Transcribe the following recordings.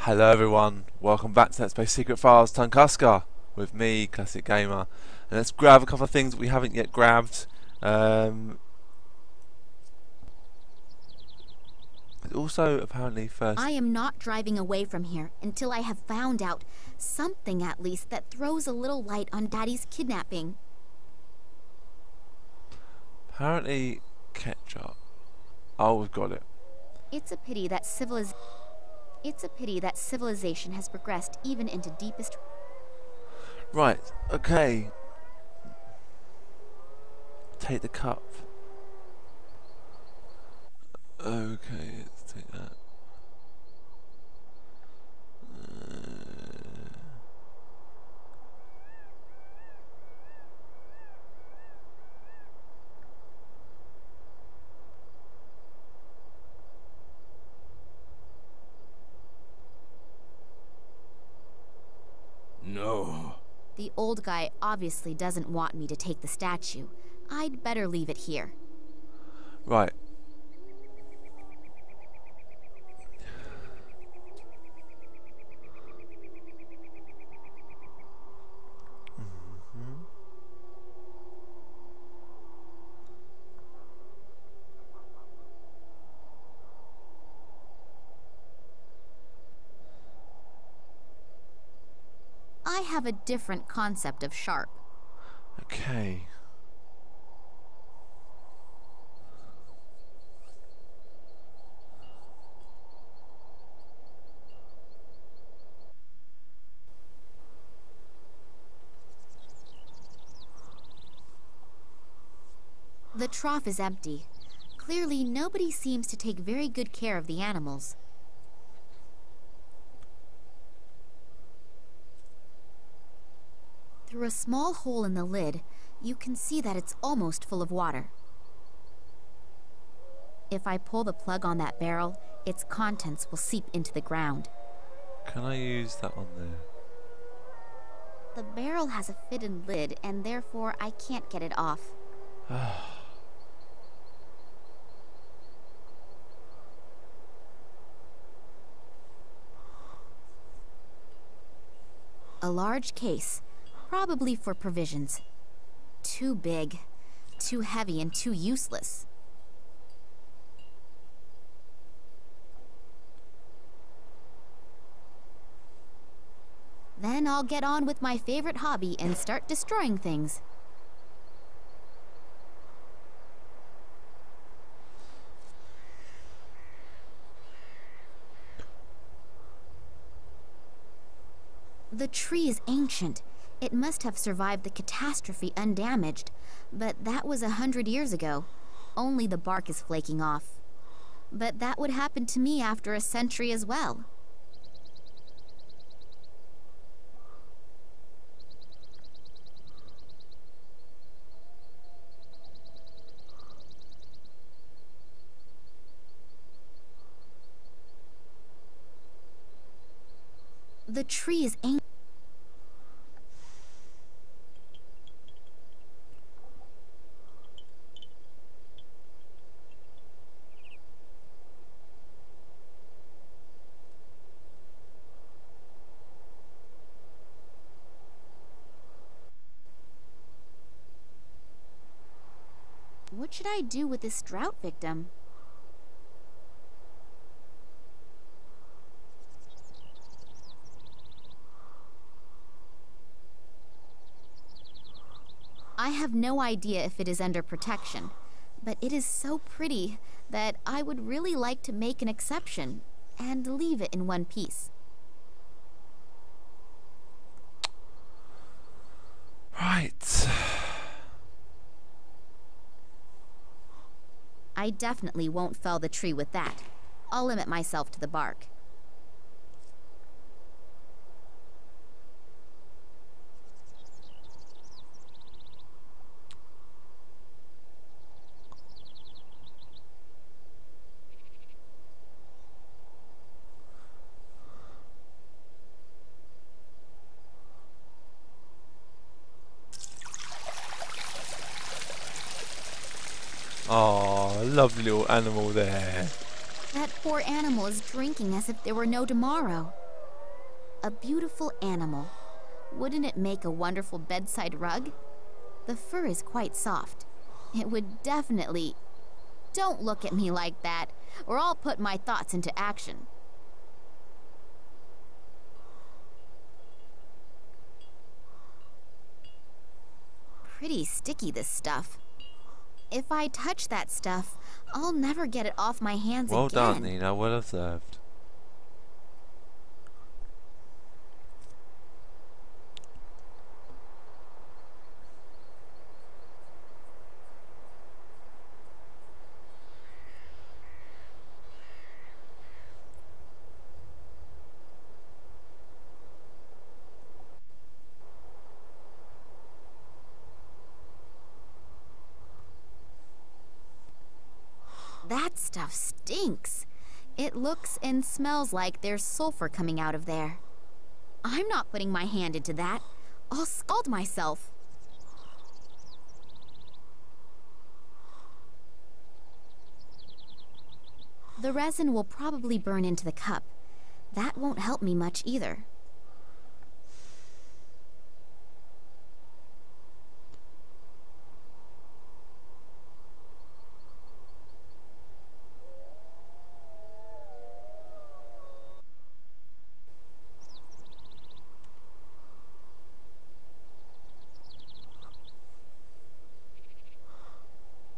Hello everyone, welcome back to Let's Play Secret Files Tunguska with me, Classic Gamer. And let's grab a couple of things that we haven't yet grabbed. Also, apparently first... I am not driving away from here until I have found out something at least that throws a little light on Daddy's kidnapping. Apparently ketchup. Oh, we've got it. It's a pity that civilization has progressed even into deepest... Right, okay. Take the cup. Okay, let's take that. No. The old guy obviously doesn't want me to take the statue. I'd better leave it here. Right. I have a different concept of sharp. Okay. The trough is empty. Clearly, nobody seems to take very good care of the animals. Through a small hole in the lid, you can see that it's almost full of water. If I pull the plug on that barrel, its contents will seep into the ground. Can I use that one there? The barrel has a fitted lid, and therefore I can't get it off. A large case, probably for provisions. Too big, too heavy, and too useless. Then I'll get on with my favorite hobby and start destroying things. The tree is ancient. It must have survived the catastrophe undamaged, but that was 100 years ago. Only the bark is flaking off. But that would happen to me after a century as well. The tree is ancient. What should I do with this drought victim? I have no idea if it is under protection, but it is so pretty that I would really like to make an exception and leave it in one piece. Right. I definitely won't fell the tree with that. I'll limit myself to the bark. Oh, lovely little animal there. That poor animal is drinking as if there were no tomorrow. A beautiful animal. Wouldn't it make a wonderful bedside rug? The fur is quite soft. It would definitely... Don't look at me like that, or I'll put my thoughts into action. Pretty sticky, this stuff. If I touch that stuff, I'll never get it off my hands again. Well done, Nina. Well observed. That stuff stinks. It looks and smells like there's sulfur coming out of there. I'm not putting my hand into that. I'll scald myself. The resin will probably burn into the cup. That won't help me much either.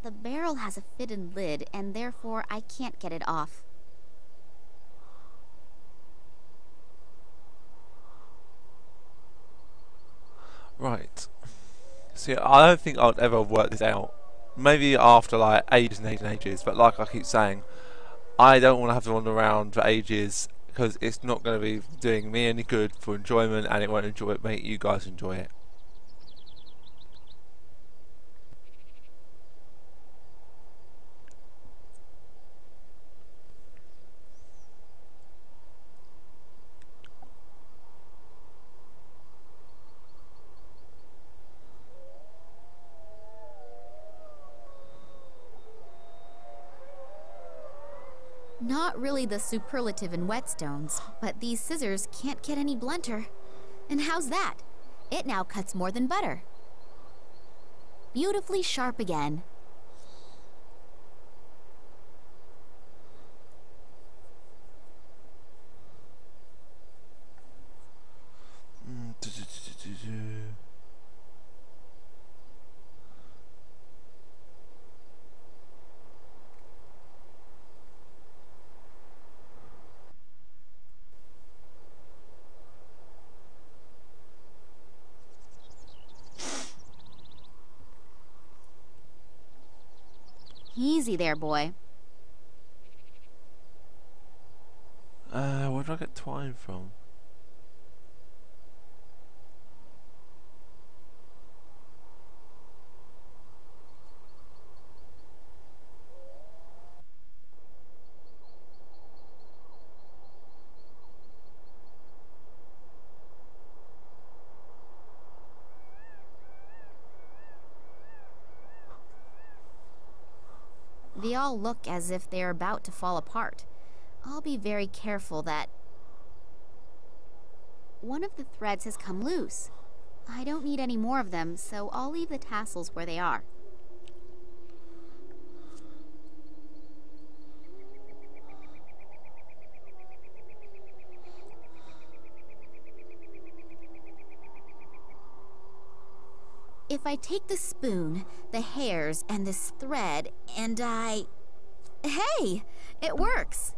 The barrel has a fitted lid, and therefore I can't get it off. Right. See, I don't think I'd ever work this out. Maybe after like ages and ages and ages, but like I keep saying, I don't want to have to wander around for ages because it's not going to be doing me any good for enjoyment, and it won't make you guys enjoy it. Not really the superlative in whetstones, but these scissors can't get any blunter. And how's that? It now cuts more than butter. Beautifully sharp again. Easy there, boy. Where do I get twine from? They all look as if they're about to fall apart. I'll be very careful that... One of the threads has come loose. I don't need any more of them, so I'll leave the tassels where they are. If I take the spoon, the hairs, and this thread, and I... Hey! It works!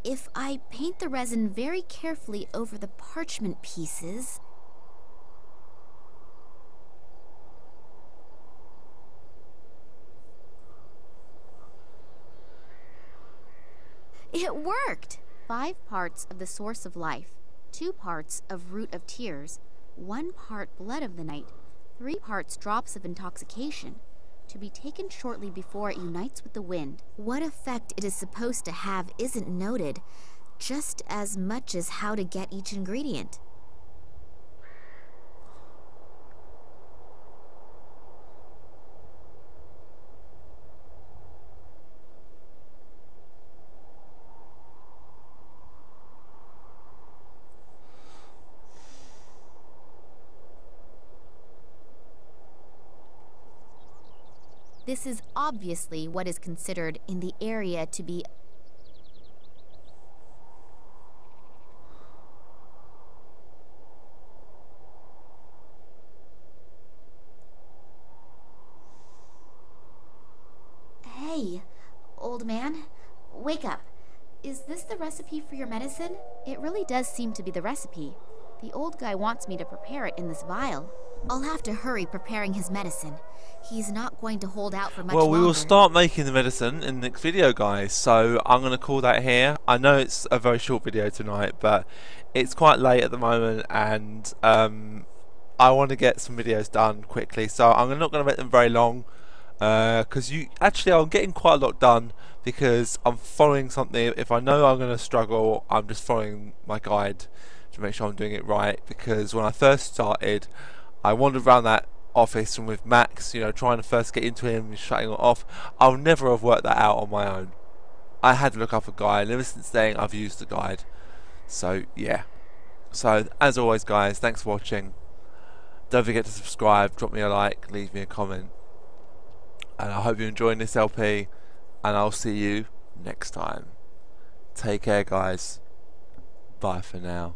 If I paint the resin very carefully over the parchment pieces... It worked! 5 parts of the source of life, 2 parts of root of tears, 1 part blood of the night, 3 parts drops of intoxication, to be taken shortly before it unites with the wind. What effect it is supposed to have isn't noted, just as much as how to get each ingredient. This is obviously what is considered in the area to be Hey, old man, wake up. Is this the recipe for your medicine? It really does seem to be the recipe. The old guy wants me to prepare it in this vial. I'll have to hurry preparing his medicine. He's not going to hold out for much longer. Well, we will start making the medicine in the next video, guys, so I'm going to call that here. I know it's a very short video tonight, but it's quite late at the moment, and I want to get some videos done quickly, so I'm not going to make them very long, because I'm getting quite a lot done because I'm following something. If I know I'm going to struggle, I'm just following my guide to make sure I'm doing it right, because when I first started, I wandered around that office and with Max, trying to first get into him and shutting it off. I'll never have worked that out on my own. I had to look up a guide, and ever since then I've used the guide. So yeah. So as always, guys, thanks for watching. Don't forget to subscribe, drop me a like, leave me a comment, and I hope you're enjoying this LP, and I'll see you next time. Take care, guys. Bye for now.